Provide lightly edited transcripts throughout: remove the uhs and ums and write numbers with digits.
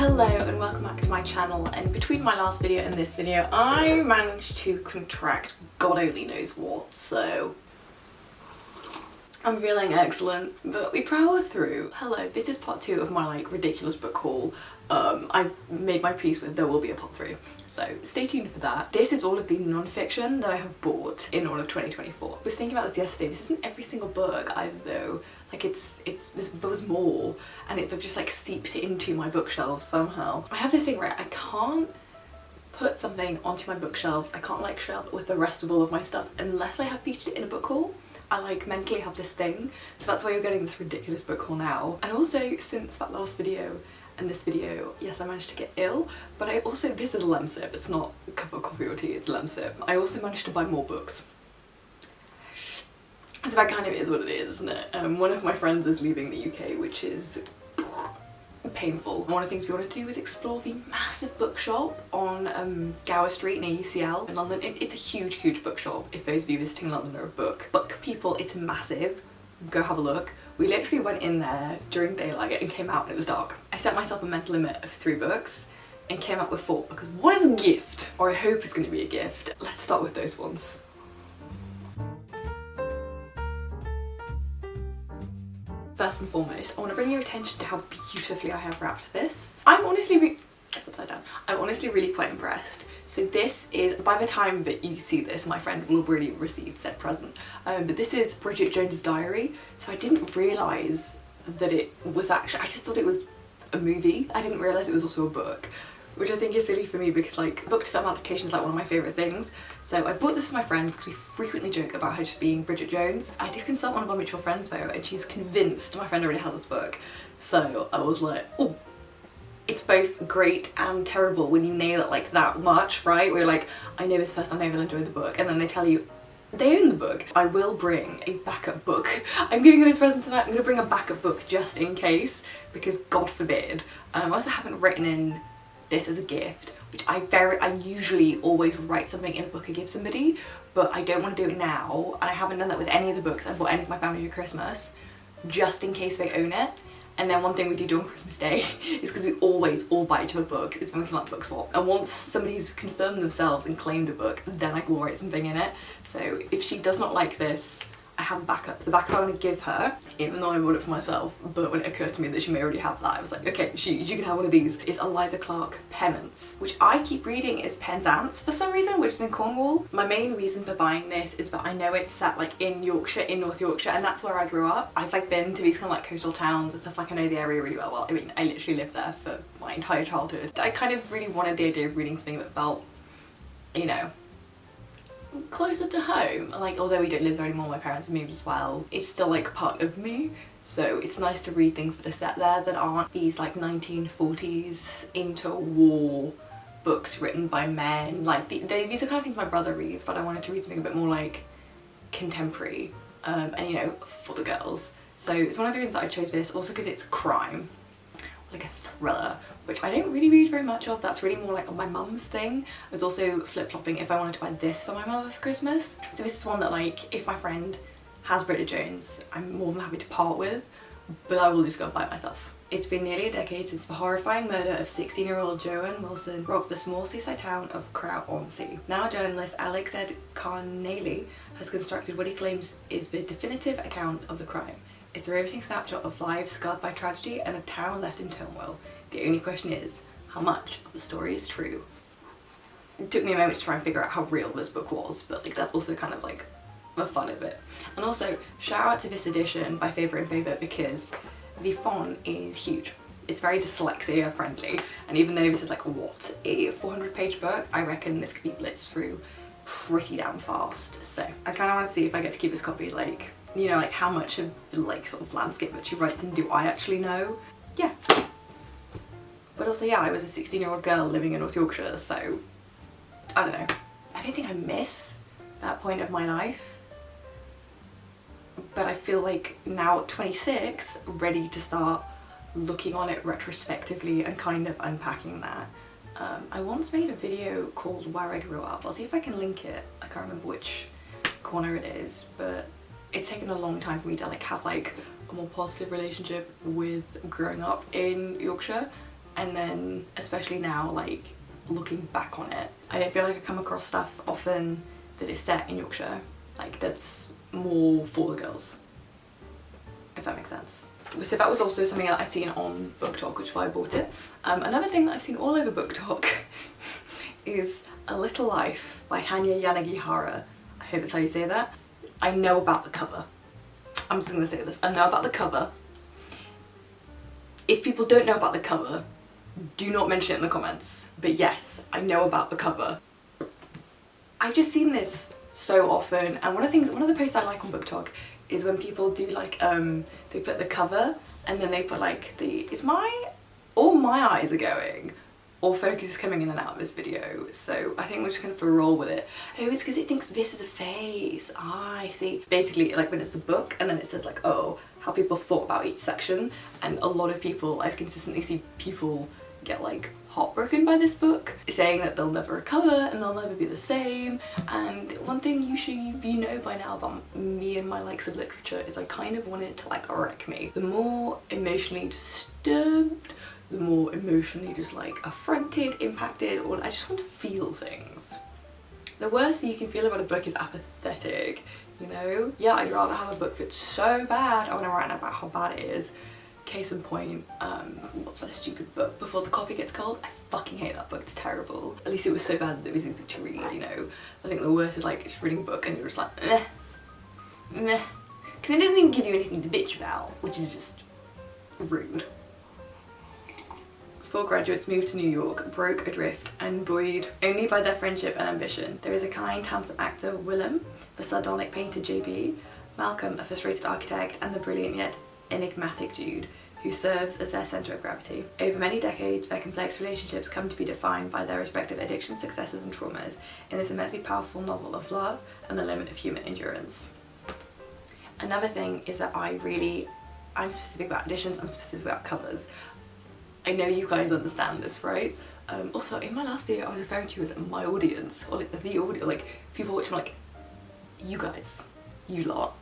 Hello and welcome back to my channel, and between my last video and this video I managed to contract God only knows what, so I'm feeling excellent, but we power through. Hello, this is part 2 of my ridiculous book haul. I made my peace with there will be a part 3, so stay tuned for that. This is all of the non-fiction that I have bought in all of 2024. I was thinking about this yesterday. This isn't every single book either though. There was more, and they've just seeped into my bookshelves somehow. I have this thing where I can't put something onto my bookshelves, I can't share it with the rest of all of my stuff unless I have featured it in a book haul. I mentally have this thing, so that's why you're getting this ridiculous book haul now. And also, since that last video and this video, yes, I managed to get ill, but this is a lemsip, it's not a cup of coffee or tea, it's lemsip. I also managed to buy more books. So that kind of is what it is, isn't it? One of my friends is leaving the UK, which is painful. One of the things we want to do is explore the massive bookshop on Gower Street near UCL in London. It's a huge bookshop. If those of you visiting London are book people, it's massive. Go have a look. We literally went in there during daylight and came out and it was dark. I set myself a mental limit of 3 books and came out with 4 because what is a gift? Or I hope it's going to be a gift. Let's start with those ones. First and foremost, I want to bring your attention to how beautifully I have wrapped this. I'm honestly really quite impressed. So this is, by the time that you see this, my friend will have already received said present. But this is Bridget Jones's diary. So I didn't realise that it was I just thought it was a movie. I didn't realise it was also a book, which I think is silly for me because book to film adaptation is one of my favourite things. So I bought this for my friend because we frequently joke about her just being Bridget Jones. I did consult one of our mutual friends though, and she's convinced my friend already has this book. So I was like, oh, it's both great and terrible when you nail it that much, right? Where I know this person, I know they'll enjoy the book, and then they tell you they own the book. I will bring a backup book. I'm giving her this present tonight. I'm going to bring a backup book just in case, because God forbid. I also haven't written in this as a gift, which I usually always write something in a book I give somebody, but I don't want to do it now, and I haven't done that with any of the books I bought any of my family for Christmas, just in case they own it. And then one thing we do on Christmas Day is because we always all buy each other books, is when we can book swap. And once somebody's confirmed themselves and claimed a book, then I will write something in it. So if she does not like this, I have a backup. The backup I want to give her, even though I bought it for myself, but when it occurred to me that she may already have that, I was like, okay, you can have one of these. It's Eliza Clark Pennants, which I keep reading as Penzance for some reason, which is in Cornwall. My main reason for buying this is that I know it's set in Yorkshire, in North Yorkshire, and that's where I grew up. I've been to these kind of coastal towns and stuff, I know the area really well. I mean, I literally lived there for my entire childhood. I kind of really wanted the idea of reading something that felt, you know, closer to home. Although we don't live there anymore, my parents have moved as well, it's still part of me, so it's nice to read things that are set there that aren't these 1940s interwar books written by men. These are kind of things my brother reads, but I wanted to read something a bit more contemporary and you know, for the girls. So it's one of the reasons that I chose this, also because it's crime, a thriller, which I don't really read very much of. That's really more my mum's thing. I was also flip-flopping if I wanted to buy this for my mother for Christmas. So this is one that if my friend has Bridget Jones, I'm more than happy to part with, but I will just go and buy it myself. It's been nearly a decade since the horrifying murder of 16-year-old Joanne Wilson rocked the small seaside town of Crow-on-Sea. Now journalist Alex Ed Carnally has constructed what he claims is the definitive account of the crime. It's a riveting snapshot of lives scarred by tragedy and a town left in turmoil. The only question is, how much of the story is true? It took me a moment to try and figure out how real this book was, but that's also kind of the fun of it. And also, shout out to this edition by Faber and Faber because the font is huge. It's very dyslexia friendly, and even though this is a 400-page book, I reckon this could be blitzed through pretty damn fast. So I kind of want to see if I get to keep this copy, you know, how much of the sort of landscape that she writes in do I actually know? Yeah. But also, yeah, I was a 16-year-old girl living in North Yorkshire, so I don't know. I don't think I miss that point of my life, but I feel now at 26, ready to start looking on it retrospectively and kind of unpacking that. I once made a video called Where I Grew Up. I'll see if I can link it. I can't remember which corner it is, but it's taken a long time for me to have a more positive relationship with growing up in Yorkshire. and then especially now, like looking back on it, I don't feel like I come across stuff often that is set in Yorkshire, like that's more for the girls, if that makes sense. So that was also something that I'd seen on BookTok, which is why I bought it. Another thing that I've seen all over BookTok is A Little Life by Hanya Yanagihara. I hope that's how you say that. I know about the cover. I'm just gonna say this. I know about the cover. If people don't know about the cover, do not mention it in the comments. But yes, I know about the cover. I've just seen this so often, and one of the posts I like on BookTok is when people do like they put the cover and then they put like all my eyes are going, or focus is coming in and out of this video, so I think we're just gonna have a roll with it. Oh, it's because it thinks this is a face. Ah, I see. Basically, like when it's the book and then it says like, oh, how people thought about each section, and a lot of people, I've consistently seen people get like heartbroken by this book, saying that they'll never recover and they'll never be the same. And one thing you know by now about me and my likes of literature is I kind of want it to like wreck me. The more emotionally disturbed, the more emotionally just like affronted, impacted, or I just want to feel things. The worst thing you can feel about a book is apathetic, you know? Yeah, I'd rather have a book that's so bad I want to write about how bad it is. Case in point, what's that stupid book, Before the Coffee Gets Cold? I fucking hate that book, it's terrible. At least it was so bad that it was easy to read, you know? I think the worst is like just reading a book and you're just like, meh, meh. Because it doesn't even give you anything to bitch about, which is just rude. Four graduates moved to New York, broke adrift and buoyed only by their friendship and ambition. There is a kind, handsome actor, Willem, the sardonic painter, JB, Malcolm, a frustrated architect, and the brilliant yet enigmatic Jude, who serves as their centre of gravity. Over many decades, their complex relationships come to be defined by their respective addictions, successes and traumas in this immensely powerful novel of love and the limit of human endurance. Another thing is that I'm specific about editions, I'm specific about covers. I know you guys understand this, right? Also, in my last video I was referring to you as my audience, or like the audio, like people watching, like you guys, you lot,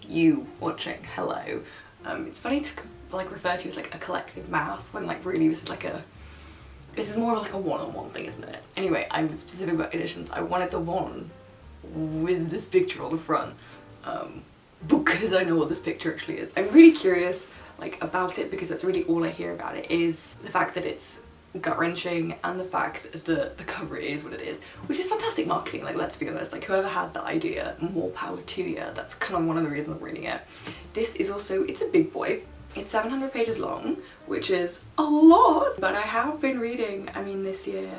you watching, hello. It's funny to like refer to you as like a collective mass when like really this is more of like a one-on-one thing, isn't it? Anyway, I'm specific about editions. I wanted the one with this picture on the front because I know what this picture actually is. I'm really curious like about it because that's really all I hear about it, is the fact that it's gut-wrenching and the fact that the cover is what it is, which is fantastic marketing, like let's be honest, like whoever had that idea, more power to you. That's kind of one of the reasons I'm reading it. This is also, it's a big boy. It's 700 pages long, which is a lot, but I have been reading, I mean this year,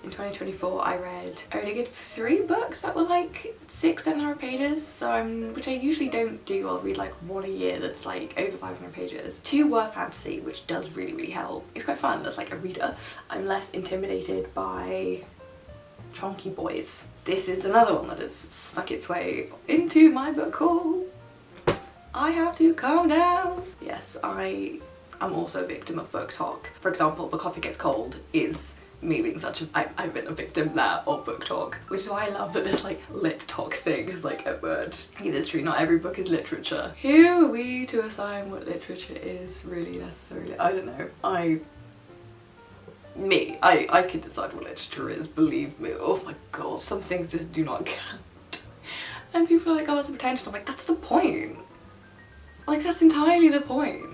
in 2024, I only read 3 books that were like 600-700 pages, so which I usually don't do. I'll read like one a year that's like over 500 pages. 2 were fantasy, which does really help. It's quite fun as like a reader. I'm less intimidated by chonky boys. This is another one that has snuck its way into my book haul. I have to calm down. Yes, I am also a victim of BookTok. For example, The Coffee Gets Cold is me being I've been a victim now of BookTok, which is why I love that this like lit talk thing is like a word. It is true, not every book is literature. Who are we to assign what literature is really necessarily? I don't know. I can decide what literature is, believe me. Oh my god, some things just do not count. And people are like, oh, that's a potential. I'm like, that's the point. Like, that's entirely the point.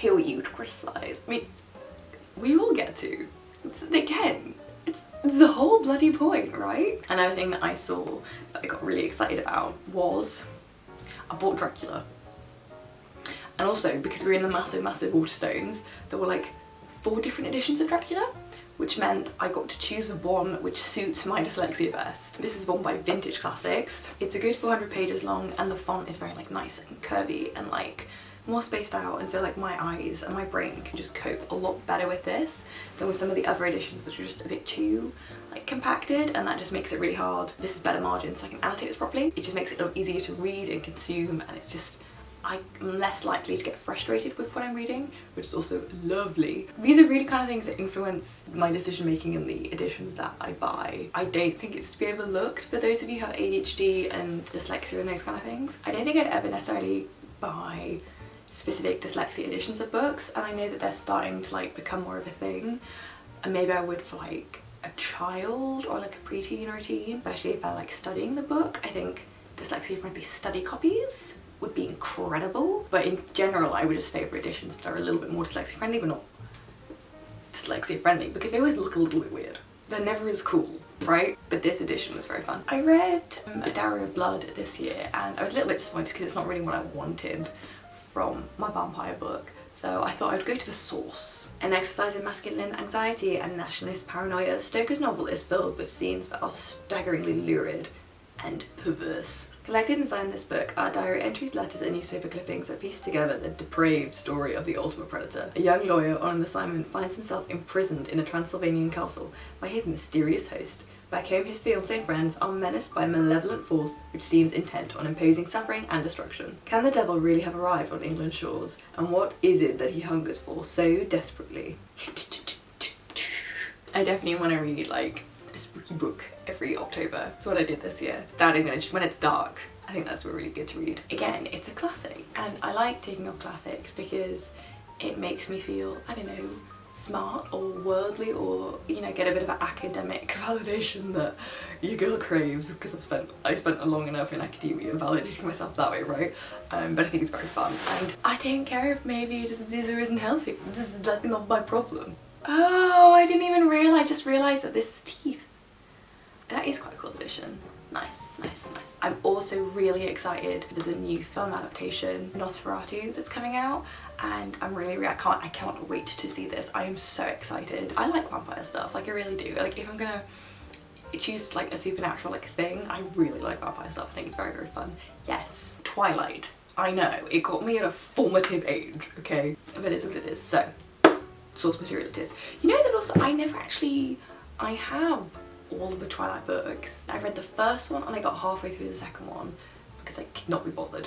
Who are you to criticize? I mean, we all get to. It's the whole bloody point, right? Another thing that I saw that I got really excited about was I bought Dracula. And also, because we're in the massive Waterstones, there were like 4 different editions of Dracula, which meant I got to choose the one which suits my dyslexia best. This is one by Vintage Classics. It's a good 400 pages long and the font is very like nice and curvy and like more spaced out, and so like my eyes and my brain can just cope a lot better with this than with some of the other editions which are just a bit too like compacted, and that just makes it really hard. This is better margin so I can annotate this properly. It just makes it a lot easier to read and consume, and it's just, I'm less likely to get frustrated with what I'm reading, which is also lovely. These are really kind of things that influence my decision making in the editions that I buy. I don't think it's to be overlooked for those of you who have ADHD and dyslexia and those kind of things. I don't think I'd ever necessarily buy specific dyslexia editions of books, and I know that they're starting to like become more of a thing, and maybe I would for like a child or like a preteen or a teen, especially if they're like studying the book. I think dyslexia friendly study copies would be incredible, but in general I would just favour editions that are a little bit more dyslexia friendly but not dyslexia friendly, because they always look a little bit weird. They're never as cool, right? But this edition was very fun. I read A Dowry of Blood this year, and I was a little bit disappointed because it's not really what I wanted from my vampire book. So I thought I'd go to the source. An exercise in masculine anxiety and nationalist paranoia, Stoker's novel is filled with scenes that are staggeringly lurid and perverse. Collected inside this book are diary entries, letters and newspaper clippings that piece together the depraved story of the ultimate predator. A young lawyer on an assignment finds himself imprisoned in a Transylvanian castle by his mysterious host. Back home, his fiancé and friends are menaced by a malevolent force which seems intent on imposing suffering and destruction. Can the devil really have arrived on England's shores? And what is it that he hungers for so desperately? I definitely want to read like a spooky book every October. That's what I did this year. That and just when it's dark, I think that's really good to read. Again, it's a classic, and I like taking off classics because it makes me feel, I don't know, smart or worldly, or you know, get a bit of an academic validation that your girl craves, because I spent long enough in academia validating myself that way, right? But I think it's very fun, and I don't care if maybe it isn't healthy. This is like not my problem. Oh, I didn't even realise. I just realised that this is teeth. That is quite a cool edition. Nice, nice, nice. I'm also really excited. There's a new film adaptation, Nosferatu, that's coming out, and I cannot wait to see this. I am so excited. I like vampire stuff, like I really do. Like if I'm gonna choose like a supernatural like thing, I really like vampire stuff. I think it's very, very fun. Yes, Twilight. I know, it got me at a formative age, okay? But it is what it is, so source material it is. You know that also I have all of the Twilight books. I read the first one and I got halfway through the second one because I could not be bothered.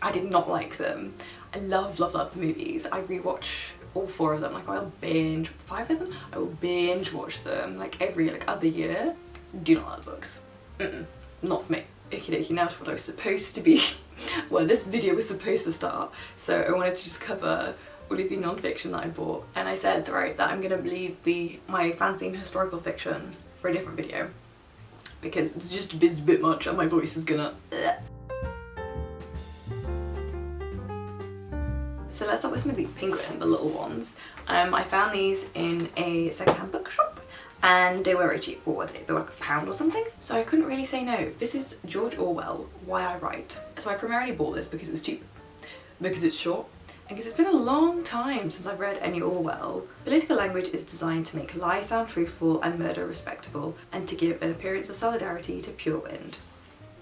I did not like them. I love the movies. I rewatch all 4 of them. Like I'll binge 5 of them. I will binge watch them like every other year. Do not like the books. Not for me. Okie dokie, now to what I was supposed to be. Well, this video was supposed to start, so I wanted to just cover all of the non-fiction that I bought, and I said, right, that I'm gonna leave my fancy and historical fiction for a different video because it's a bit much and my voice is gonna So let's start with some of these Penguin, the little ones. I found these in a secondhand bookshop and they were very cheap. What were they? They were like £1 or something. So I couldn't really say no. This is George Orwell, Why I Write. So I primarily bought this because it was cheap, because it's short, and because it's been a long time since I've read any Orwell. Political language is designed to make lies sound truthful and murder respectable, and to give an appearance of solidarity to pure wind.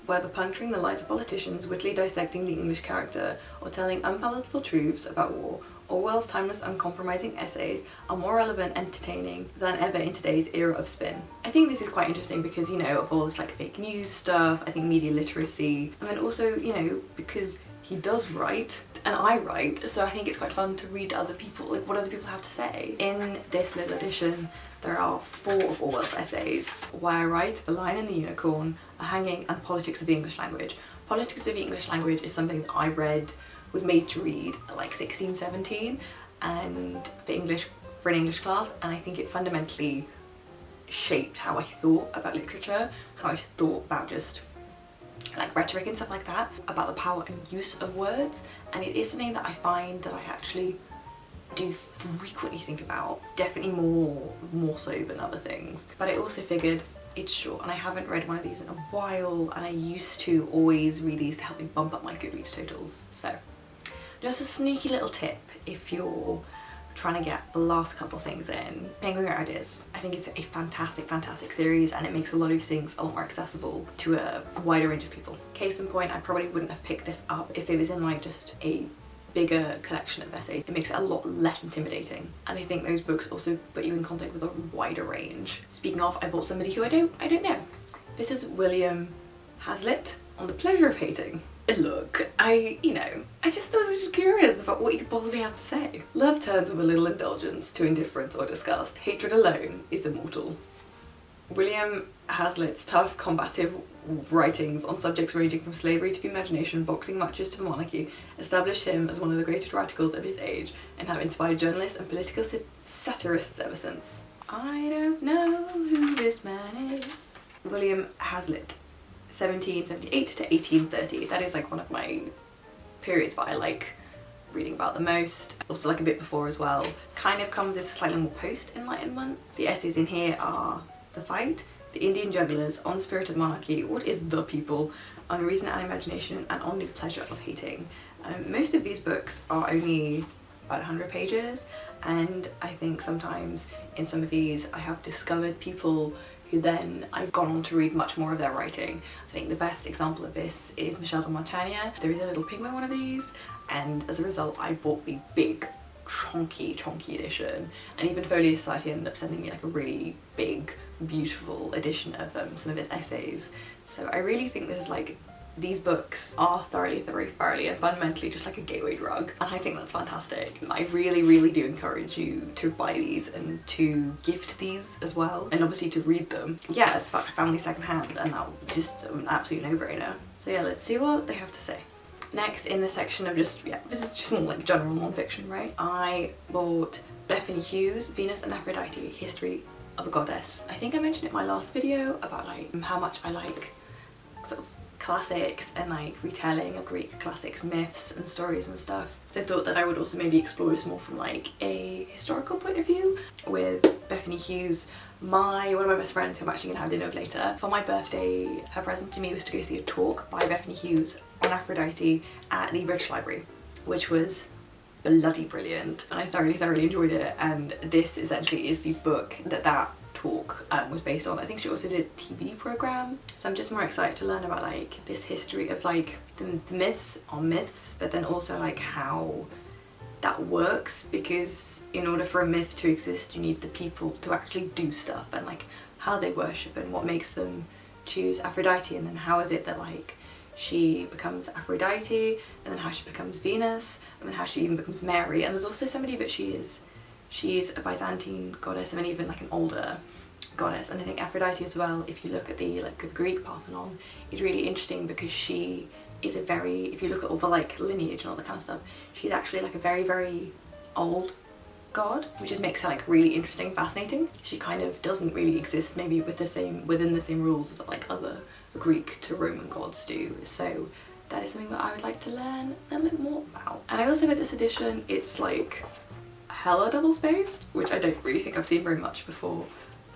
Whether puncturing the lies of politicians, wittily dissecting the English character, or telling unpalatable truths about war, Orwell's timeless, uncompromising essays are more relevant and entertaining than ever in today's era of spin. I think this is quite interesting because, you know, of all this like fake news stuff, I think media literacy, and then also, you know, because he does write and I write, so I think it's quite fun to read other people, like what other people have to say. In this little edition, there are 4 of Orwell's essays: Why I Write, The Lion and the Unicorn, A Hanging, and Politics of the English Language. Politics of the English Language is something that I was made to read at like 16, 17, and for an English class, and I think it fundamentally shaped how I thought about literature, how I thought about just like rhetoric and stuff like that, about the power and use of words, and it is something that I find that I actually do frequently think about, definitely more so than other things. But I also figured it's short and I haven't read one of these in a while, and I used to always read these to help me bump up my Goodreads totals. So just a sneaky little tip if you're trying to get the last couple things in. Penguin Rare Ideas. I think it's a fantastic series, and it makes a lot of these things a lot more accessible to a wider range of people. Case in point, I probably wouldn't have picked this up if it was in like just a bigger collection of essays. It makes it a lot less intimidating, and I think those books also put you in contact with a wider range. Speaking of, I bought somebody who I don't know. This is William Hazlitt on The Pleasure of Hating. Look, I just was just curious about what you could possibly have to say. Love turns with a little indulgence to indifference or disgust. Hatred alone is immortal. William Hazlitt's tough, combative writings on subjects ranging from slavery to the imagination, boxing matches to the monarchy, established him as one of the greatest radicals of his age and have inspired journalists and political satirists ever since. I don't know who this man is. William Hazlitt, 1778 to 1830. That is like one of my periods that I like reading about the most. Also like a bit before as well. Kind of comes as slightly more post-enlightenment. The essays in here are The Fight, The Indian Jugglers, On Spirit of Monarchy, What is the People, On Reason and Imagination, and On the Pleasure of Hating. Most of these books are only about 100 pages, and I think sometimes in some of these I have discovered people who then I've gone on to read much more of their writing. I think the best example of this is Michel de Montaigne. There is a little penguin one of these, and as a result I bought the big chonky edition, and even Folio Society ended up sending me like a really big beautiful edition of some of his essays. So I really think this is like, these books are thoroughly and fundamentally just like a gateway drug, and I think that's fantastic. I really do encourage you to buy these and to gift these as well, and obviously to read them. Yeah, it's fact I found these secondhand and that was just an absolute no-brainer. So yeah, let's see what they have to say. Next in the section of just, yeah, this is just more like general non-fiction, right? I bought Bethany Hughes' Venus and Aphrodite, History of a Goddess. I think I mentioned it in my last video about like how much I like sort of classics and like retelling of Greek classics, myths and stories and stuff. So I thought that I would also maybe explore this more from like a historical point of view with Bethany Hughes. One of my best friends, who I'm actually gonna have dinner with later, for my birthday, her present to me was to go see a talk by Bethany Hughes on Aphrodite at the British Library, which was bloody brilliant, and I thoroughly enjoyed it. And this essentially is the book that talk was based on. I think she also did a TV program, so I'm just more excited to learn about like this history of like the myths on myths, but then also like how that works, because in order for a myth to exist you need the people to actually do stuff, and like how they worship and what makes them choose Aphrodite, and then how is it that like she becomes Aphrodite, and then how she becomes Venus, and then how she even becomes Mary. And there's also somebody that she's a Byzantine goddess, and then even like an older goddess. And I think Aphrodite as well, if you look at the Greek Parthenon, is really interesting because she is a very, if you look at all the like lineage and all that kind of stuff, she's actually like a very old god, which just makes her like really interesting and fascinating. She kind of doesn't really exist maybe with within the same rules as like other Greek to Roman gods do. So that is something that I would like to learn a little bit more about. And I also with this edition, it's like hella double spaced, which I don't really think I've seen very much before,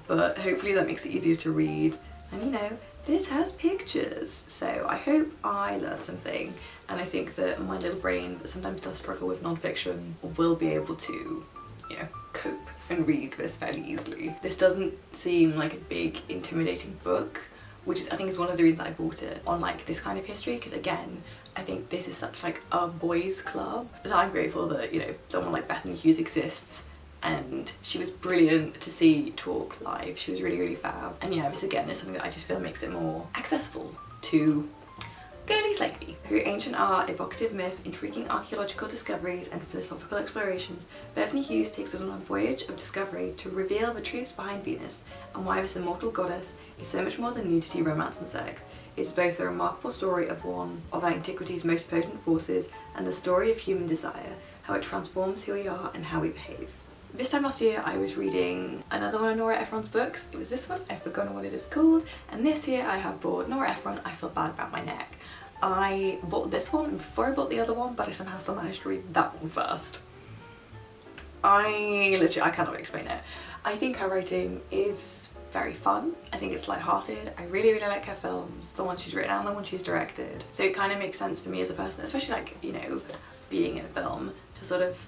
but hopefully that makes it easier to read. And you know, this has pictures, so I hope I learned something, and I think that my little brain that sometimes does struggle with non-fiction will be able to, you know, cope and read this fairly easily. This doesn't seem like a big intimidating book, which is I think is one of the reasons I bought it on like this kind of history, because again I think this is such like a boys club that I'm grateful that, you know, someone like Bethany Hughes exists, and she was brilliant to see talk live. She was really fab, and yeah, this again is something that I just feel makes it more accessible to girlies like me. Through ancient art, evocative myth, intriguing archaeological discoveries and philosophical explorations, Bethany Hughes takes us on a voyage of discovery to reveal the truths behind Venus and why this immortal goddess is so much more than nudity, romance and sex. It is both the remarkable story of one of antiquity's most potent forces and the story of human desire, how it transforms who we are and how we behave. This time last year I was reading another one of Nora Ephron's books. It was this one, I've forgotten what it is called, and this year I have bought Nora Ephron, I Feel Bad About My Neck. I bought this one before I bought the other one, but I somehow still managed to read that one first. I cannot explain it. I think her writing is very fun. I think it's light-hearted. I really like her films, the one she's written and the one she's directed. So it kind of makes sense for me as a person, especially like, you know, being in a film, to sort of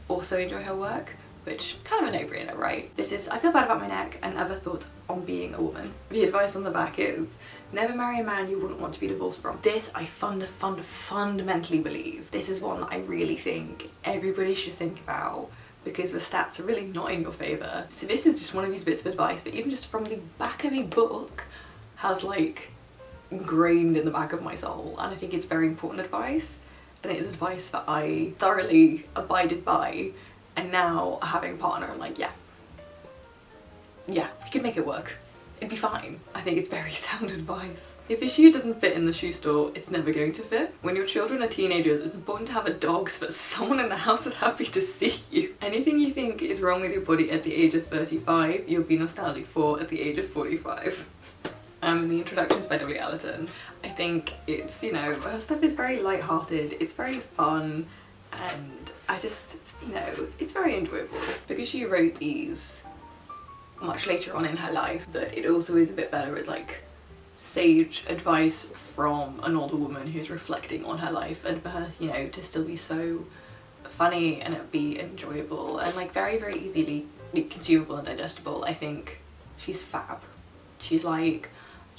also enjoy her work, which kind of a no-brainer, right? This is I Feel Bad About My Neck and Other Thoughts on Being a Woman. The advice on the back is never marry a man you wouldn't want to be divorced from. This I fundamentally believe. This is one that I really think everybody should think about, because the stats are really not in your favour. So this is just one of these bits of advice, but even just from the back of a book has like ingrained in the back of my soul, and I think it's very important advice, and it is advice that I thoroughly abided by. And now having a partner, I'm like, yeah, we can make it work. it'd be fine. I think it's very sound advice. If a shoe doesn't fit in the shoe store, it's never going to fit. When your children are teenagers, it's important to have a dog so that someone in the house is happy to see you. Anything you think is wrong with your body at the age of 35, you'll be nostalgic for at the age of 45. The introductions by W. Allerton. I think it's, you know, her stuff is very light-hearted, it's very fun, and I just, you know, it's very enjoyable. Because she wrote these much later on in her life, that it also is a bit better as like sage advice from an older woman who's reflecting on her life, and for her, you know, to still be so funny and it be enjoyable and like very, very easily consumable and digestible. I think she's fab. She's like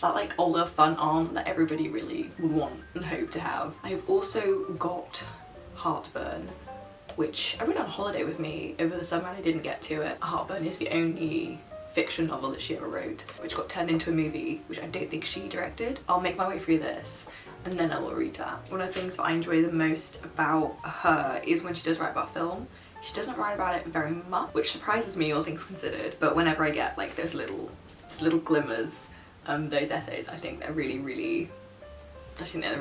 that like older fun aunt that everybody really would want and hope to have. I have also got Heartburn, which I read on holiday with me over the summer and I didn't get to it. Heartburn is the only fiction novel that she ever wrote, which got turned into a movie, which I don't think she directed. I'll make my way through this and then I will read that. One of the things that I enjoy the most about her is when she does write about film. She doesn't write about it very much, which surprises me, all things considered, but whenever I get like those little glimmers, those essays, I think they're really, really interesting and I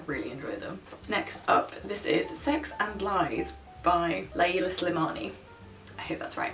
really enjoy them. Next up, this is Sex and Lies by Layla Slimani. I hope that's right.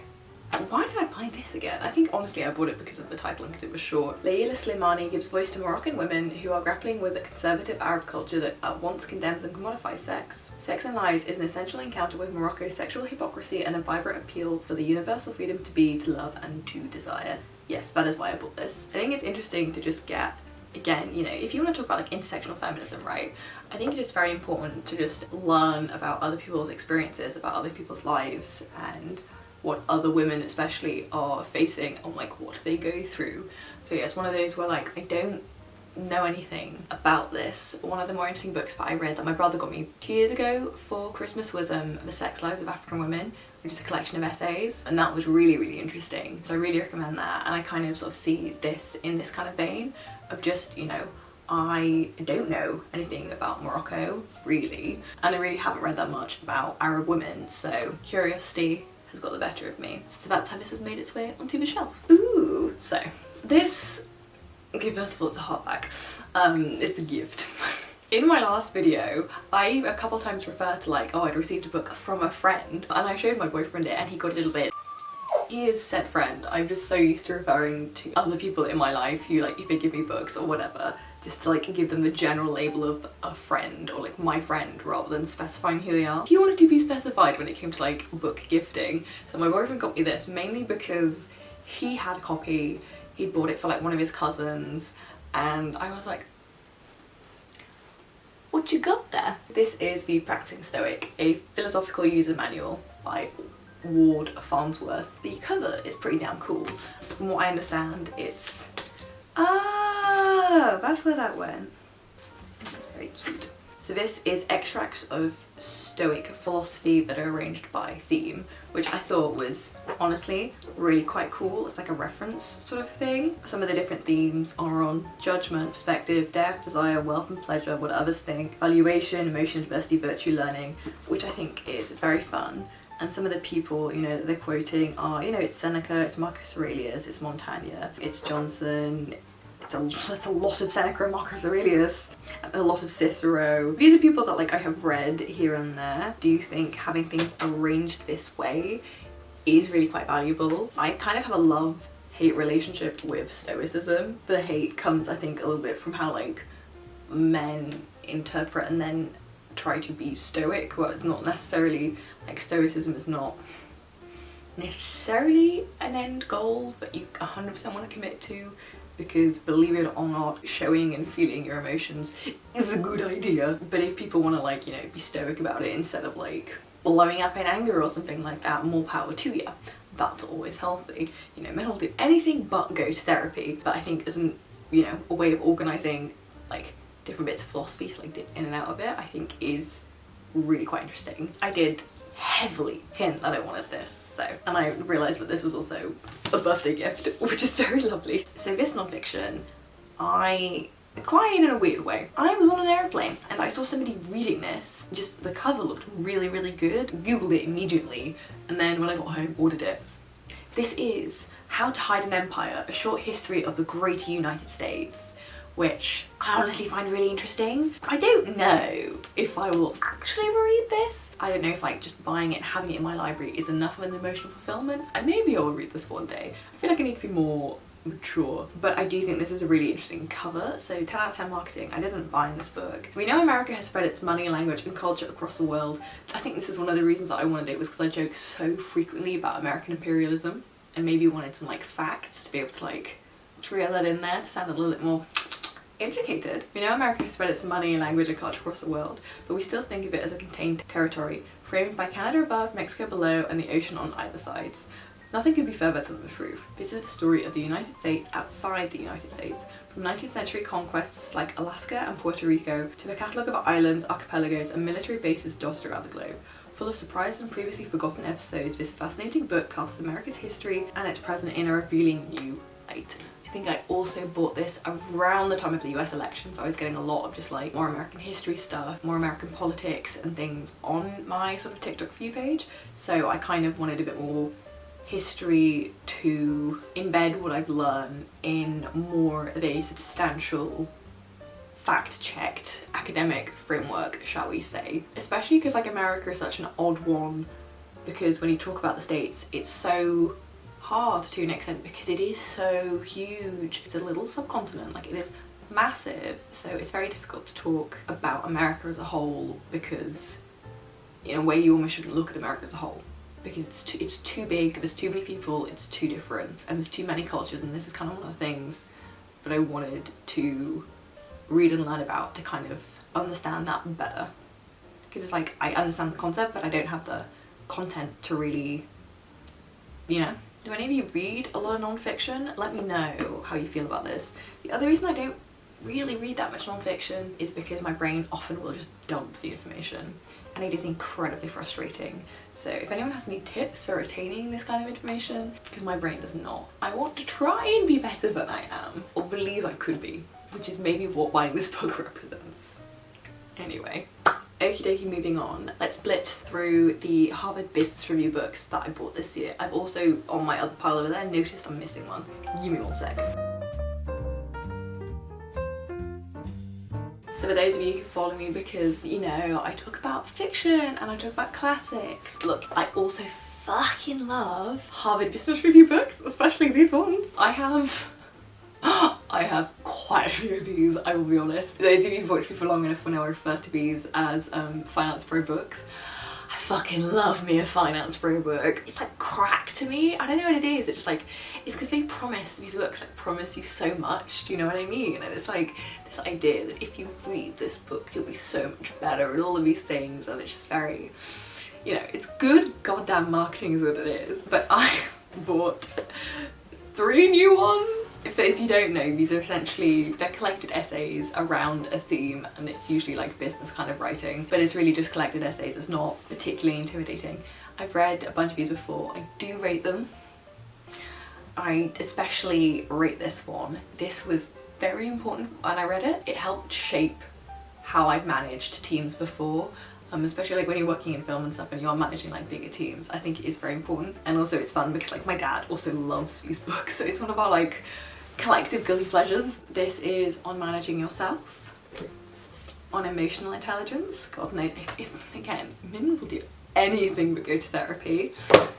Why did I buy this again? I think honestly I bought it because of the title and because it was short. Layla Slimani gives voice to Moroccan women who are grappling with a conservative Arab culture that at once condemns and commodifies sex. Sex and Lies is an essential encounter with Morocco's sexual hypocrisy and a vibrant appeal for the universal freedom to be, to love and to desire. Yes, that is why I bought this. I think it's interesting to just get, again, you know, if you want to talk about like intersectional feminism, right, I think it's just very important to just learn about other people's experiences, about other people's lives and what other women especially are facing and like what they go through. So yeah, it's one of those where like I don't know anything about this. One of the more interesting books that I read that my brother got me 2 years ago for Christmas was The Sex Lives of African Women, which is a collection of essays, and that was really, really interesting. So I really recommend that, and I kind of sort of see this in this kind of vein of just, you know, I don't know anything about Morocco, really, and I really haven't read that much about Arab women, so curiosity has got the better of me. It's about time this has made its way onto the shelf. Ooh, so this, okay, first of all, it's a hardback. It's a gift. In my last video, I a couple times referred to like, oh, I'd received a book from a friend, and I showed my boyfriend it and he got a little bit. He is said friend. I'm just so used to referring to other people in my life who like, if they give me books or whatever, just to like give them the general label of a friend or like my friend rather than specifying who they are. He wanted to be specified when it came to like book gifting. So my boyfriend got me this mainly because he had a copy, he bought it for like one of his cousins, and I was like, what you got there? This is The Practicing Stoic, a philosophical user manual by Ward Farnsworth. The cover is pretty damn cool. From what I understand, it's... Ah, that's where that went. This is very cute. So this is extracts of Stoic philosophy that are arranged by theme, which I thought was honestly really quite cool. It's like a reference sort of thing. Some of the different themes are on judgment, perspective, death, desire, wealth and pleasure, what others think, valuation, emotion, diversity, virtue, learning, which I think is very fun. And some of the people, you know, that they're quoting are, you know, it's Seneca, it's Marcus Aurelius, it's Montaigne, it's Johnson, it's a lot of Seneca and Marcus Aurelius, and a lot of Cicero. These are people that like I have read here and there. Do you think having things arranged this way is really quite valuable? I kind of have a love-hate relationship with Stoicism. The hate comes, I think, a little bit from how like men interpret and then try to be stoic, well, it's not necessarily, like Stoicism is not necessarily an end goal that you 100% want to commit to, because believe it or not, showing and feeling your emotions is a good idea. But if people want to like, you know, be stoic about it instead of like blowing up in anger or something like that, more power to you. That's always healthy. You know, men will do anything but go to therapy, but I think as an, you know, a way of organising like different bits of philosophy to like dip in and out of it, I think is really quite interesting. I did heavily hint that I wanted this, so, and I realised that this was also a birthday gift, which is very lovely. So this non-fiction, I acquired in a weird way. I was on an airplane and I saw somebody reading this, just the cover looked really, really good, googled it immediately, and then when I got home ordered it. This is How to Hide an Empire, A Short History of the Great United States, which I honestly find really interesting. I don't know if I will actually ever read this. I don't know if like just buying it and having it in my library is enough of an emotional fulfillment. And maybe I will read this one day. I feel like I need to be more mature, but I do think this is a really interesting cover. So 10 out of 10 marketing. I didn't buy this book. We know America has spread its money, language and culture across the world. I think this is one of the reasons that I wanted it, was because I joke so frequently about American imperialism and maybe wanted some like facts to be able to like drill that in there to sound a little bit more educated. We know America has spread its money, language and culture across the world, but we still think of it as a contained territory, framed by Canada above, Mexico below and the ocean on either sides. Nothing could be further from the truth. This is the story of the United States outside the United States, from 19th century conquests like Alaska and Puerto Rico to the catalogue of islands, archipelagos and military bases dotted around the globe. Full of surprises and previously forgotten episodes, this fascinating book casts America's history and its present in a revealing new light. I think I also bought this around the time of the US election, so I was getting a lot of just like more American history stuff, more American politics and things on my sort of TikTok for you page, so I kind of wanted a bit more history to embed what I've learned in more of a substantial, fact-checked academic framework, shall we say. Especially because like America is such an odd one, because when you talk about the States it's so hard to an extent because it is so huge. It's a little subcontinent, like it is massive, so it's very difficult to talk about America as a whole because in a way you almost shouldn't look at America as a whole, because it's too big, there's too many people, it's too different, and there's too many cultures, and this is kind of one of the things that I wanted to read and learn about to kind of understand that better. Because it's like, I understand the concept, but I don't have the content to really, you know. Do any of you read a lot of non-fiction? Let me know how you feel about this. The other reason I don't really read that much non-fiction is because my brain often will just dump the information, and it is incredibly frustrating. So if anyone has any tips for retaining this kind of information, because my brain does not. I want to try and be better than I am, or believe I could be, which is maybe what buying this book represents. Anyway. Okie dokie, moving on. Let's blitz through the Harvard Business Review books that I bought this year. I've also, on my other pile over there, noticed I'm missing one. Give me one sec. So for those of you who follow me, because, you know, I talk about fiction and I talk about classics. Look, I also fucking love Harvard Business Review books, especially these ones. I have quite a few of these, I will be honest. Those of you who've watched me for long enough will know I refer to these as Finance Pro books. I fucking love me a Finance Pro book. It's like crack to me. I don't know what it is. It's just like, it's because they promise, these books like promise you so much. Do you know what I mean? And it's like this idea that if you read this book, you'll be so much better at all of these things. And it's just very, you know, it's good goddamn marketing is what it is. But I bought 3 new ones. If you don't know, these are essentially, they're collected essays around a theme, and it's usually like business kind of writing, but it's really just collected essays. It's not particularly intimidating. I've read a bunch of these before. I do rate them. I especially rate this one. This was very important when I read it. It helped shape how I've managed teams before. Especially like when you're working in film and stuff and you're managing like bigger teams. I think it is very important, and also it's fun because like my dad also loves these books, so it's one of our like collective guilty pleasures. This is on managing yourself, on emotional intelligence. God knows if again, men will do anything but go to therapy,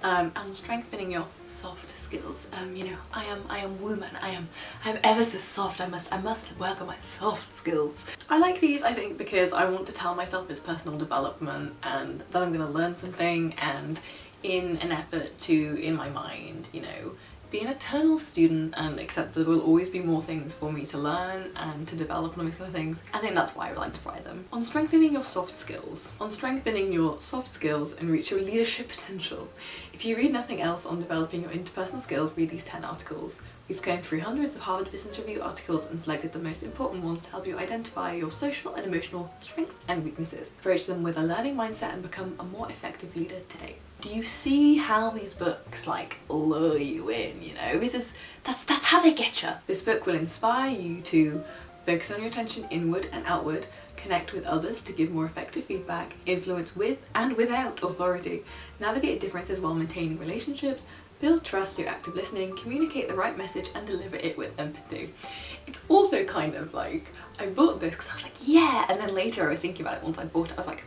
and strengthening your soft skills. You know, I am woman. I am ever so soft. I must work on my soft skills. I like these, I think, because I want to tell myself it's personal development and that I'm gonna learn something, and in an effort to, in my mind, you know, be an eternal student and accept there will always be more things for me to learn and to develop and all these kind of things. I think that's why I like to buy them. On strengthening your soft skills. On strengthening your soft skills and reach your leadership potential. If you read nothing else on developing your interpersonal skills, read these 10 articles. We've gone through hundreds of Harvard Business Review articles and selected the most important ones to help you identify your social and emotional strengths and weaknesses. Approach them with a learning mindset and become a more effective leader today. Do you see how these books like lure you in, you know? That's how they get you. This book will inspire you to focus on your attention inward and outward, connect with others to give more effective feedback, influence with and without authority, navigate differences while maintaining relationships, Build trust through active listening, communicate the right message and deliver it with empathy. It's also kind of like, I bought this because I was like, yeah, and then later I was thinking about it once I bought it, I was like,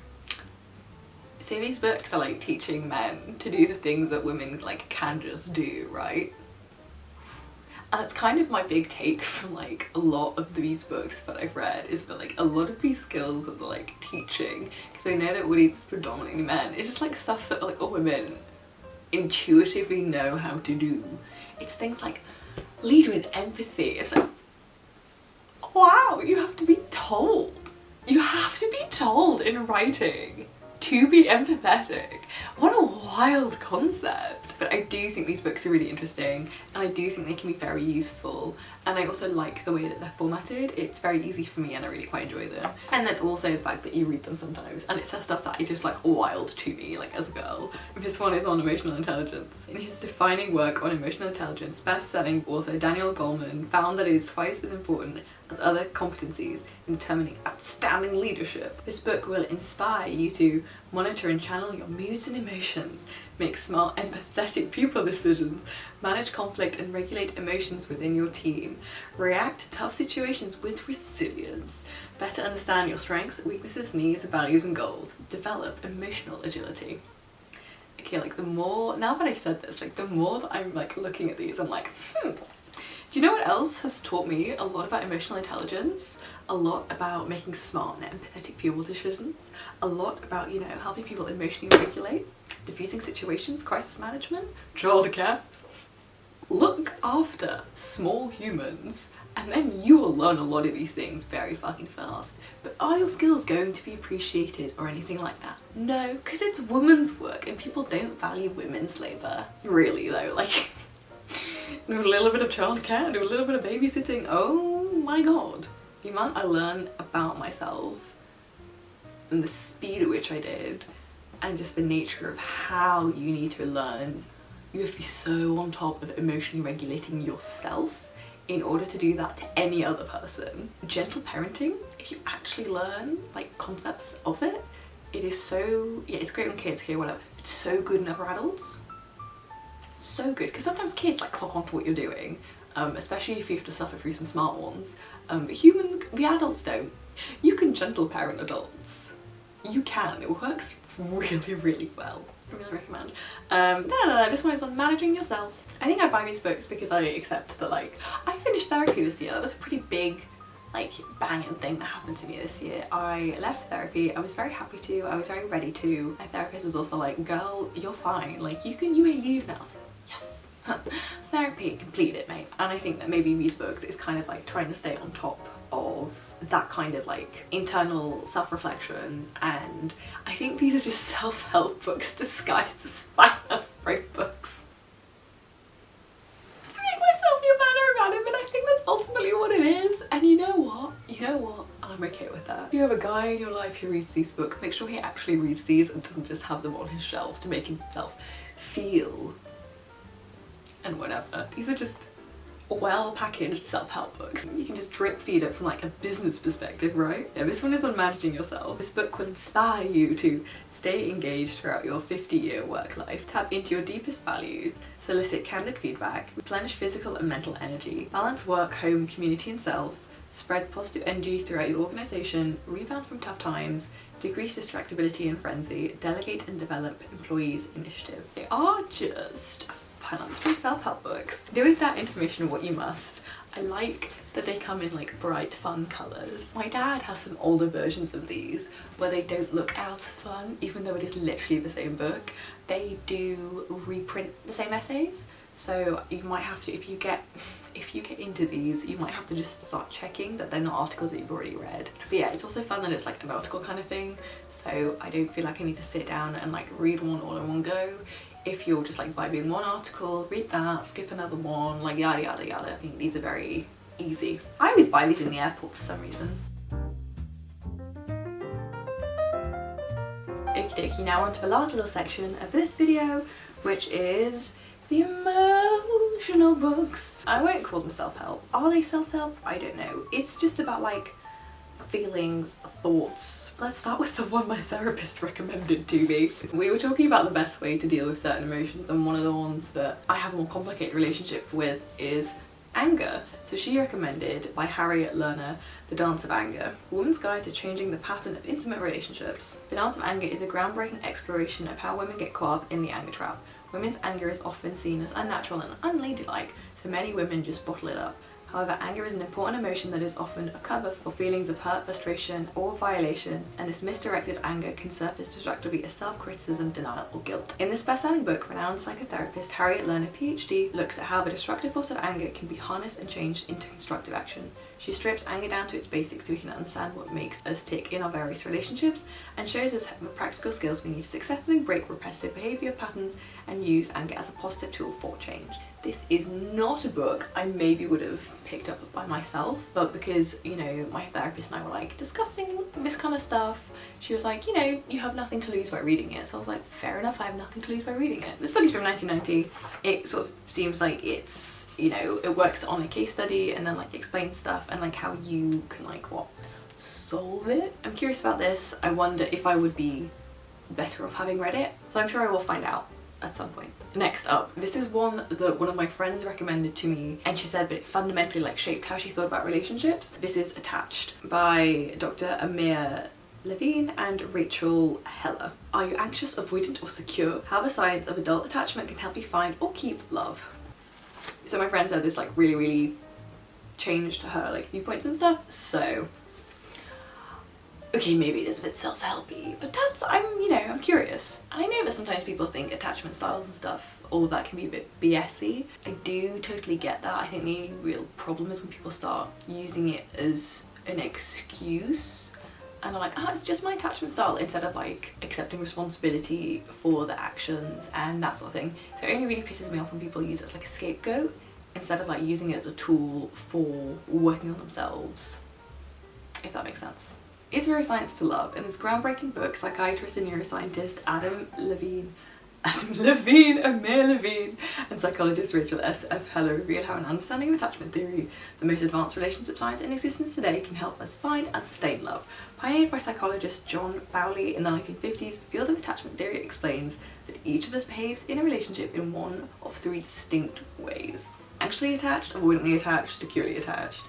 so these books are like teaching men to do the things that women like can just do, right? And that's kind of my big take from like a lot of these books that I've read, is that like a lot of these skills that they're like teaching, because I know that audience is predominantly men, it's just like stuff that like women intuitively know how to do. It's things like lead with empathy. It's like, wow, you have to be told. You have to be told in writing to be empathetic. What a wild concept. But I do think these books are really interesting, and I do think they can be very useful, and I also like the way that they're formatted. It's very easy for me and I really quite enjoy them. And then also the fact that you read them sometimes and it says stuff that is just like wild to me, like as a girl. This one is on emotional intelligence. In his defining work on emotional intelligence, best-selling author Daniel Goleman found that it is twice as important as other competencies in determining outstanding leadership. This book will inspire you to monitor and channel your moods and emotions, make smart, empathetic pupil decisions, manage conflict and regulate emotions within your team, react to tough situations with resilience, better understand your strengths, weaknesses, needs, values and goals, develop emotional agility. Okay, like the more, now that I've said this, like the more that I'm like looking at these, I'm like, Do you know what else has taught me a lot about emotional intelligence? A lot about making smart and empathetic pupil decisions, a lot about, you know, helping people emotionally regulate, diffusing situations, crisis management, childcare. Look after small humans and then you will learn a lot of these things very fucking fast. But are your skills going to be appreciated or anything like that? No, because it's women's work and people don't value women's labour. Really though, like do a little bit of childcare, do a little bit of babysitting, oh my god. The amount I learned about myself and the speed at which I did, and just the nature of how you need to learn. You have to be so on top of emotionally regulating yourself in order to do that to any other person. Gentle parenting, if you actually learn like concepts of it, it is so, yeah, it's great when kids hear whatever, it's so good in other adults. So good, because sometimes kids like clock onto what you're doing, especially if you have to suffer through some smart ones. But the adults don't. You can gentle parent adults. You can, it works really, really well. I really recommend. No, this one is on managing yourself. I think I buy these books because I accept that like, I finished therapy this year. That was a pretty big like banging thing that happened to me this year. I left therapy, I was very happy to, I was very ready to. My therapist was also like, girl, you're fine, like you may leave now. I was like, yes, therapy completed, mate. And I think that maybe these books is kind of like trying to stay on top of that kind of like internal self-reflection, and I think these are just self-help books disguised as finance break books. To make myself feel better about it, but I think that's ultimately what it is. And you know what? I'm okay with that. If you have a guy in your life who reads these books, make sure he actually reads these and doesn't just have them on his shelf to make himself feel and whatever. These are just well-packaged self-help books. You can just drip feed it from like a business perspective, right? Yeah, this one is on managing yourself. This book will inspire you to stay engaged throughout your 50-year work life, tap into your deepest values, solicit candid feedback, replenish physical and mental energy, balance work, home, community and self, spread positive energy throughout your organisation, rebound from tough times, decrease distractibility and frenzy, delegate and develop employees' initiative. They are just finance-free self-help books. Do with that information what you must. I like that they come in like bright, fun colours. My dad has some older versions of these where they don't look as fun, even though it is literally the same book. They do reprint the same essays, so you might have to, if you get into these, you might have to just start checking that they're not articles that you've already read. But yeah, it's also fun that it's like an article kind of thing, so I don't feel like I need to sit down and like read one all in one go. If you're just like vibing one article, read that, skip another one, like yada yada yada. I think these are very easy. I always buy these in the airport for some reason. Okie dokie, now on to the last little section of this video, which is the emotional books. I won't call them self-help. Are they self-help? I don't know. It's just about like feelings, thoughts. Let's start with the one my therapist recommended to me. We were talking about the best way to deal with certain emotions, and one of the ones that I have a more complicated relationship with is anger. So she recommended, by Harriet Lerner, The Dance of Anger, a woman's guide to changing the pattern of intimate relationships. The Dance of Anger is a groundbreaking exploration of how women get caught up in the anger trap. Women's anger is often seen as unnatural and unladylike, so many women just bottle it up. However, anger is an important emotion that is often a cover for feelings of hurt, frustration, or violation, and this misdirected anger can surface destructively as self-criticism, denial, or guilt. In this best-selling book, renowned psychotherapist Harriet Lerner, PhD, looks at how the destructive force of anger can be harnessed and changed into constructive action. She strips anger down to its basics so we can understand what makes us tick in our various relationships, and shows us the practical skills we need to successfully break repetitive behaviour patterns and use anger as a positive tool for change. This is not a book I maybe would have picked up by myself, but because, you know, my therapist and I were like discussing this kind of stuff, she was like, you know, you have nothing to lose by reading it. So I was like, fair enough, I have nothing to lose by reading it. This book is from 1990. It sort of seems like it's, you know, it works on a case study and then like explains stuff and like how you can like solve it. I'm curious about this. I wonder if I would be better off having read it. So I'm sure I will find out at some point. Next up, this is one that one of my friends recommended to me, and she said that it fundamentally like shaped how she thought about relationships. This is Attached by Dr. Amir Levine and Rachel Heller. Are you anxious, avoidant, or secure? How the science of adult attachment can help you find or keep love. So my friend said this like really changed her like viewpoints and stuff. So okay, maybe it is a bit self-helpy, but that's, I'm curious. And I know that sometimes people think attachment styles and stuff, all of that can be a bit BS-y. I do totally get that. I think the only real problem is when people start using it as an excuse and are like, oh, it's just my attachment style, instead of like accepting responsibility for the actions and that sort of thing. So it only really pisses me off when people use it as like a scapegoat instead of like using it as a tool for working on themselves, if that makes sense. Is there a science to love? In this groundbreaking book, psychiatrist and neuroscientist Amir Levine, and psychologist Rachel S.F. Heller reveal how an understanding of attachment theory, the most advanced relationship science in existence today, can help us find and sustain love. Pioneered by psychologist John Bowley in the 1950s, the field of attachment theory explains that each of us behaves in a relationship in one of three distinct ways: anxiously attached, avoidantly attached, securely attached.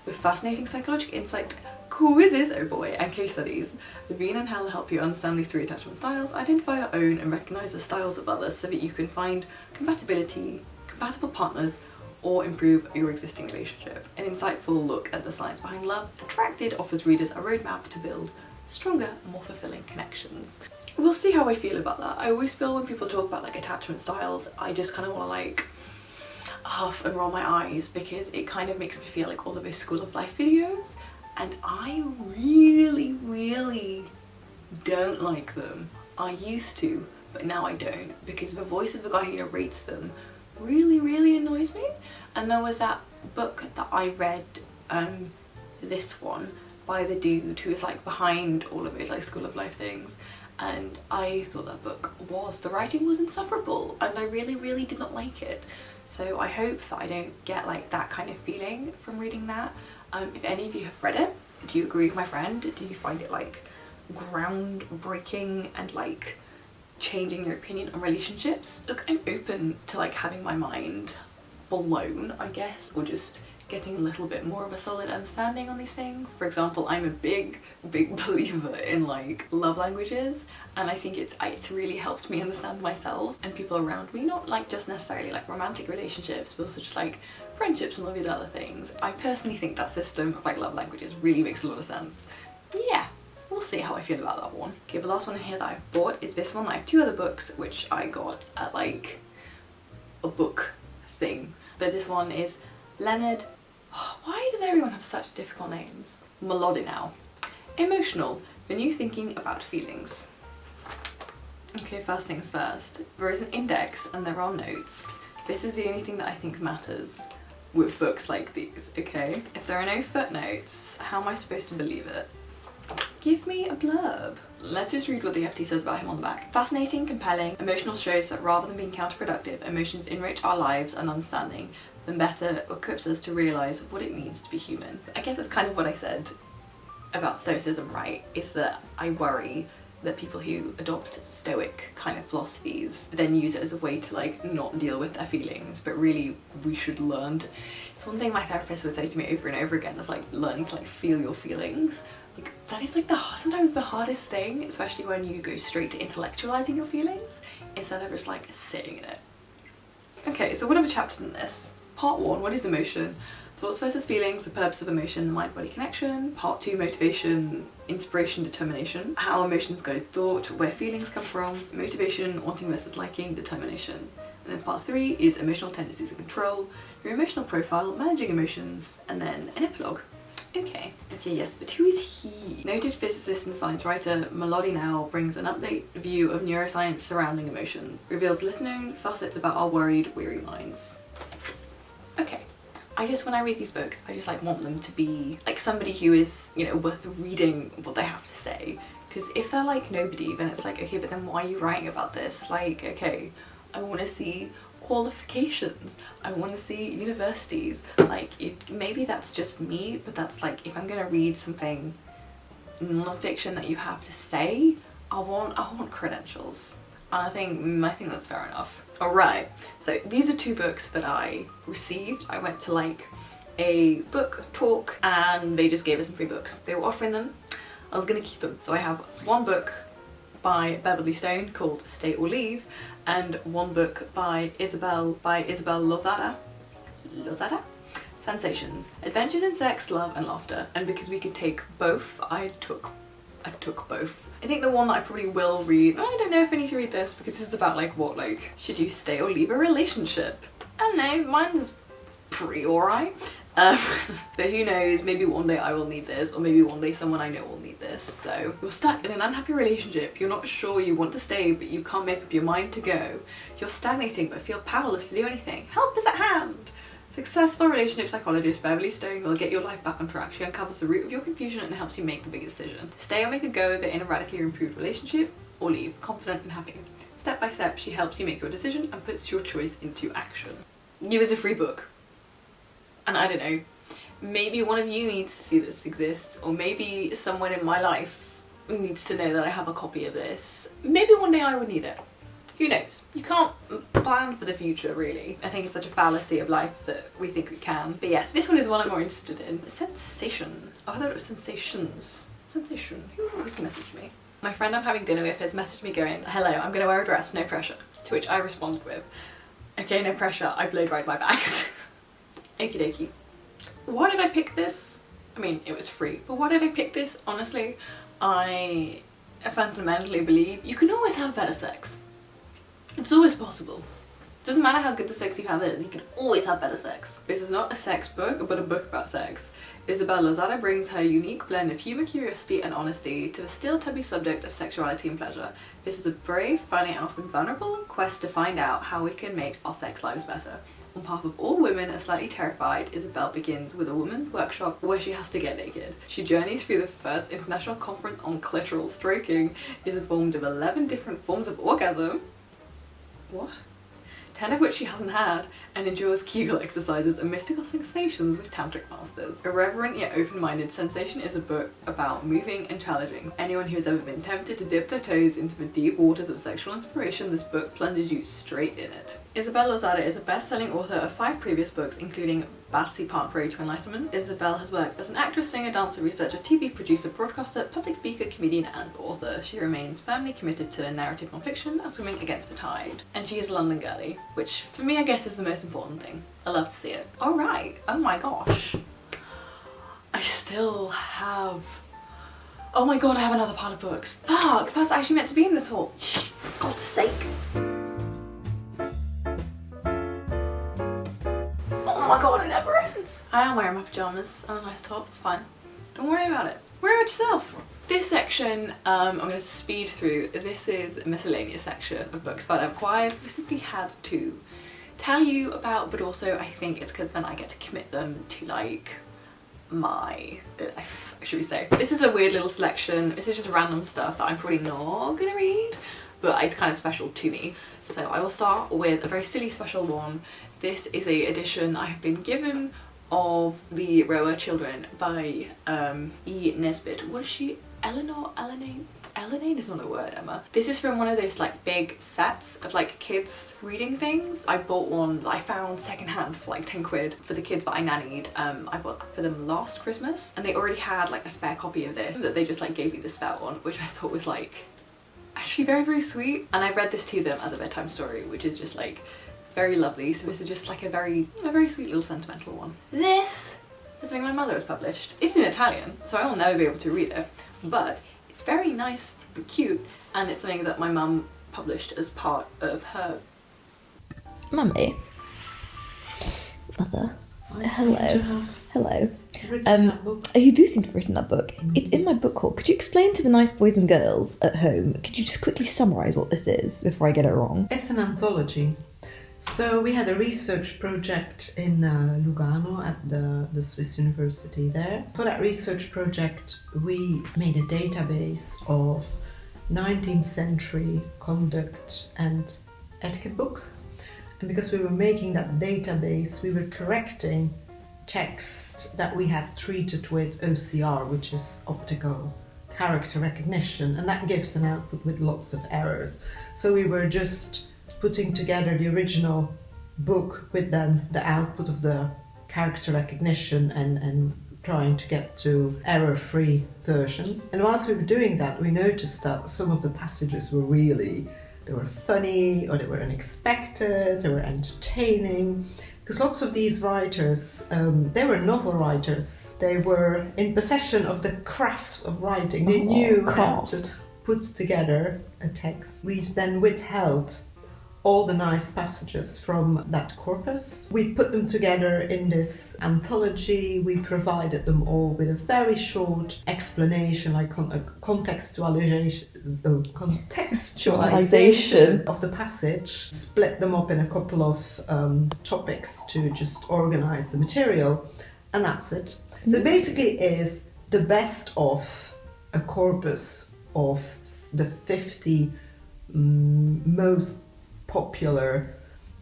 With fascinating psychological insight, quizzes, oh boy, and case studies, Levine and Heller help you understand these three attachment styles, identify your own, and recognise the styles of others so that you can find compatible partners, or improve your existing relationship. An insightful look at the science behind love, Attracted offers readers a roadmap to build stronger and more fulfilling connections. We'll see how I feel about that. I always feel when people talk about like attachment styles, I just kind of want to like huff and roll my eyes, because it kind of makes me feel like all of those School of Life videos, and I really don't like them. I used to, but now I don't, because the voice of the guy who narrates them really annoys me. And there was that book that I read, this one, by the dude who is like behind all of those like School of Life things, and I thought that book the writing was insufferable, and I really did not like it. So I hope that I don't get like that kind of feeling from reading that. If any of you have read it, do you agree with my friend? Do you find it like groundbreaking and like changing your opinion on relationships? Look, I'm open to like having my mind blown, I guess, or just getting a little bit more of a solid understanding on these things. For example, I'm a big believer in like love languages, and I think it's really helped me understand myself and people around me, not like just necessarily like romantic relationships, but also just like friendships and all these other things. I personally think that system of like love languages really makes a lot of sense. Yeah, we'll see how I feel about that one. Okay, the last one in here that I've bought is this one. I have two other books which I got at like a book thing, but this one is Leonard, why does everyone have such difficult names? Molodinow. Emotional, the new thinking about feelings. Okay, first things first, there is an index and there are notes. This is the only thing that I think matters with books like these, okay? If there are no footnotes, how am I supposed to believe it? Give me a blurb. Let's just read what the FT says about him on the back. Fascinating, compelling, emotional shows that rather than being counterproductive, emotions enrich our lives and understanding, then better equips us to realise what it means to be human. I guess that's kind of what I said about Stoicism, right, is that I worry that people who adopt Stoic kind of philosophies then use it as a way to like not deal with their feelings, but really we should learn to... It's one thing my therapist would say to me over and over again, is like learning to like feel your feelings. Like that is like sometimes the hardest thing, especially when you go straight to intellectualizing your feelings instead of just like sitting in it. Okay, so what are the chapters in this? Part 1, what is emotion? Thoughts versus feelings, the purpose of emotion, the mind-body connection. Part 2, motivation, inspiration, determination. How emotions go to thought, where feelings come from. Motivation, wanting versus liking, determination. And then part 3 is emotional tendencies and control, your emotional profile, managing emotions, and then an epilogue. Okay, yes, but who is he? Noted physicist and science writer Melody Now brings an update view of neuroscience surrounding emotions, reveals little known facets about our worried, weary minds. Okay. When I read these books, I just like want them to be like somebody who is, you know, worth reading what they have to say. Because if they're like nobody, then it's like, okay, but then why are you writing about this? Like, okay, I want to see qualifications, I want to see universities. Like, maybe that's just me, but that's like, if I'm gonna read something non-fiction that you have to say, I want credentials. And I think that's fair enough. Alright, so these are 2 books that I received. I went to like a book talk and they just gave us some free books. They were offering them, I was gonna keep them. So I have one book by Beverly Stone called Stay or Leave, and one book by Isabel Lozada, Sensations, Adventures in Sex, Love and Laughter. And because we could take both, I took both. I think the one that I probably will read, I don't know if I need to read this because this is about like what, like, should you stay or leave a relationship? I don't know, mine's pretty alright. But who knows, maybe one day I will need this, or maybe one day someone I know will need this. So you're stuck in an unhappy relationship, you're not sure you want to stay but you can't make up your mind to go. You're stagnating but feel powerless to do anything. Help is at hand! Successful relationship psychologist Beverly Stone will get your life back on track. She uncovers the root of your confusion and helps you make the big decision. Stay or make a go of it in a radically improved relationship, or leave, confident and happy. Step by step, she helps you make your decision and puts your choice into action. New is a free book. And I don't know, maybe one of you needs to see this exists, or maybe someone in my life needs to know that I have a copy of this. Maybe one day I would need it. Who knows? You can't plan for the future, really. I think it's such a fallacy of life that we think we can. But yes, this one is one I'm more interested in. Sensation. Oh, I thought it was sensations. Sensation. Who has messaged me? My friend I'm having dinner with has messaged me going, hello, I'm gonna wear a dress, no pressure. To which I responded with, okay, no pressure, I blow dried my bags. Okie dokie. Why did I pick this? I mean, it was free, but why did I pick this? Honestly, I fundamentally believe you can always have better sex. It's always possible. Doesn't matter how good the sex you have is, you can always have better sex. This is not a sex book, but a book about sex. Isabel Lozada brings her unique blend of humour, curiosity and honesty to the still taboo subject of sexuality and pleasure. This is a brave, funny and often vulnerable quest to find out how we can make our sex lives better. On behalf of all women are slightly terrified, Isabel begins with a women's workshop where she has to get naked. She journeys through the first international conference on clitoral stroking, is informed of 11 different forms of orgasm. What? 10 of which she hasn't had, and endures Kegel exercises and mystical sensations with tantric masters. Irreverent yet open-minded, Sensation is a book about moving and challenging. Anyone who has ever been tempted to dip their toes into the deep waters of sexual inspiration, this book plunges you straight in it. Isabel Lozada is a best-selling author of 5 previous books, including Battersea Park Road to Enlightenment. Isabel has worked as an actress, singer, dancer, researcher, TV producer, broadcaster, public speaker, comedian and author. She remains firmly committed to narrative non-fiction and swimming against the tide. And she is a London girlie, which for me I guess is the most important thing. I love to see it. Alright, oh my gosh. I still have... Oh my god, I have another pile of books. Fuck, that's actually meant to be in this haul. God's sake. Oh my god, it never ends! I am wearing my pyjamas and a nice top, it's fine. Don't worry about it. Worry about yourself! This section, I'm going to speed through. This is a miscellaneous section of books that I've acquired. I simply had to tell you about, but also I think it's because then I get to commit them to like my life, should we say. This is a weird little selection. This is just random stuff that I'm probably not gonna read, but it's kind of special to me. So I will start with a very silly special one. This is a edition I have been given of the Rower Children by E. Nesbitt. What is she? Elenane? Elenane is not a word, Emma. This is from one of those like big sets of like kids reading things. I bought one that I found secondhand for like 10 quid for the kids that I nannied. I bought that for them last Christmas, and they already had like a spare copy of this that they just like gave me the spare one, which I thought was like actually very, very sweet. And I've read this to them as a bedtime story, which is just like very lovely. So this is just like a very sweet little sentimental one. This is something my mother has published. It's in Italian, so I will never be able to read it, but it's very nice and cute, and it's something that my mum published as part of her... Mummy? Mother? Hello. You do seem to have written that book. It's in my book haul. Could you explain to the nice boys and girls at home, could you just quickly summarise what this is before I get it wrong? It's an anthology. So we had a research project in Lugano at the Swiss University there. For that research project, we made a database of 19th century conduct and etiquette books. And because we were making that database, we were correcting text that we had treated with OCR, which is optical character recognition, and that gives an output with lots of errors. So we were just putting together the original book with then the output of the character recognition and trying to get to error-free versions. And whilst we were doing that, we noticed that some of the passages were they were funny, or they were unexpected, they were entertaining. Because lots of these writers, they were novel writers. They were in possession of the craft of writing. They knew how to put together a text. We then withheld all the nice passages from that corpus. We put them together in this anthology. We provided them all with a very short explanation, like contextualization of the passage, split them up in a couple of topics to just organize the material, and that's it. So it basically is the best of a corpus of the 50 most popular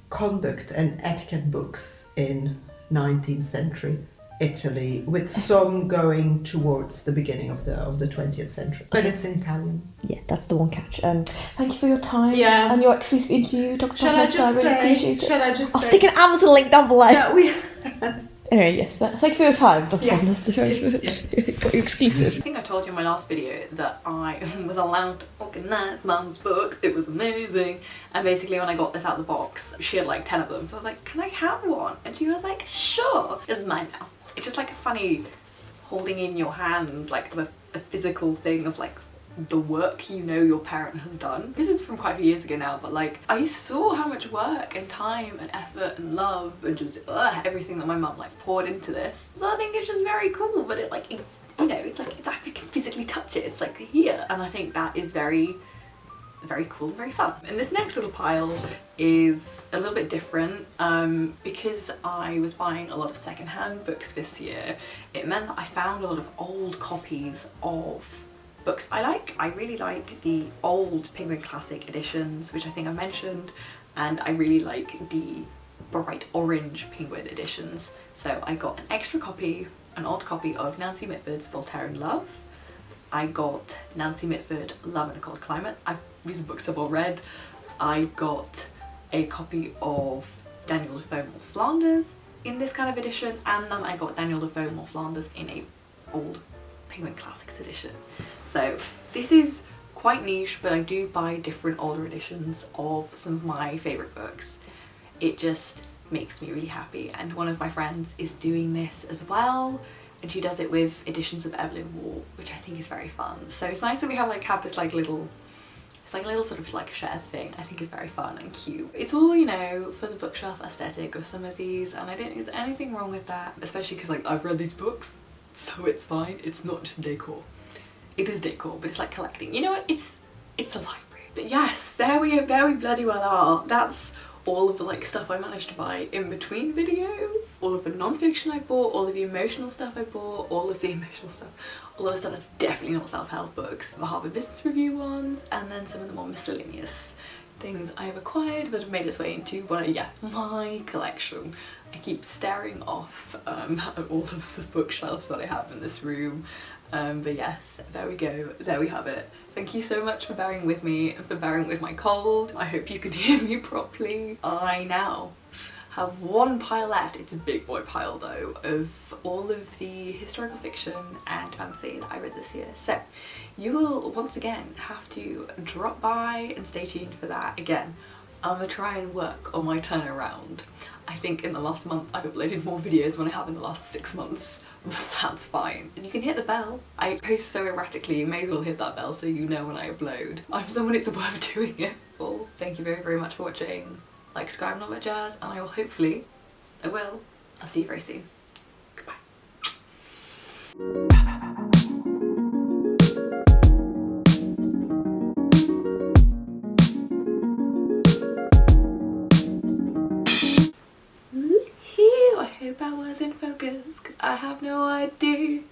conduct and etiquette books in 19th century Italy, with some going towards the beginning of the 20th century. But it's in Italian. Yeah, that's the one catch. Thank you for your time. Yeah. And your exclusive interview, Dr. Shall I just I'll stick an Amazon link down below. Yeah, Anyway, yes, thank you for your time, Dr. Fondness. Got your exclusive. I think I told you in my last video that I was allowed to organise Mum's books. It was amazing. And basically when I got this out of the box, she had like 10 of them. So I was like, can I have one? And she was like, sure. It's mine now. It's just like a funny holding in your hand, like a physical thing of like the work you know your parent has done. This is from quite a few years ago now, but like I saw how much work and time and effort and love and just everything that my mum like poured into this. So I think it's just very cool, but it's like you know, it's like you can physically touch it. It's like here, and I think that is very cool and very fun. And this next little pile is a little bit different because I was buying a lot of secondhand books this year. It meant that I found a lot of old copies of books I like. I really like the old Penguin Classic editions, which I think I mentioned, and I really like the bright orange Penguin editions. So I got an old copy of Nancy Mitford's Voltaire in Love. I got Nancy Mitford Love in a Cold Climate. These are books I've all read. I got a copy of Daniel Defoe More Flanders in this kind of edition, and then I got Daniel Defoe More Flanders in a old Penguin Classics edition. So this is quite niche, but I do buy different older editions of some of my favourite books. It just makes me really happy, and one of my friends is doing this as well, and she does it with editions of Evelyn Waugh, which I think is very fun. So it's nice that we have this little sort of like shared thing. I think is very fun and cute. It's all, you know, for the bookshelf aesthetic of some of these, and I don't think there's anything wrong with that, especially because like I've read these books, so it's fine. It's not just decor. It is decor, but it's like collecting. You know what? It's a library. But yes, there we bloody well are. That's all of the like stuff I managed to buy in between videos, all of the non-fiction I bought, all of the emotional stuff I bought, all of the stuff that's definitely not self-help books, the Harvard Business Review ones, and then some of the more miscellaneous things I have acquired that have made its way into my collection. I keep staring off at all of the bookshelves that I have in this room. But yes, there we go, there we have it. Thank you so much for bearing with me and for bearing with my cold. I hope you can hear me properly. I now have one pile left, it's a big boy pile though, of all of the historical fiction and fantasy that I read this year. So you will once again have to drop by and stay tuned for that. Again, I'm gonna try and work on my turnaround. I think in the last month I've uploaded more videos than I have in the last 6 months, but that's fine. And you can hit the bell. I post so erratically, you may as well hit that bell so you know when I upload. I'm someone it's worth doing it for. Thank you very, very much for watching. Like, subscribe and all that jazz, and I will hopefully, I'll see you very soon. Goodbye. I hope I was in focus, cause I have no idea.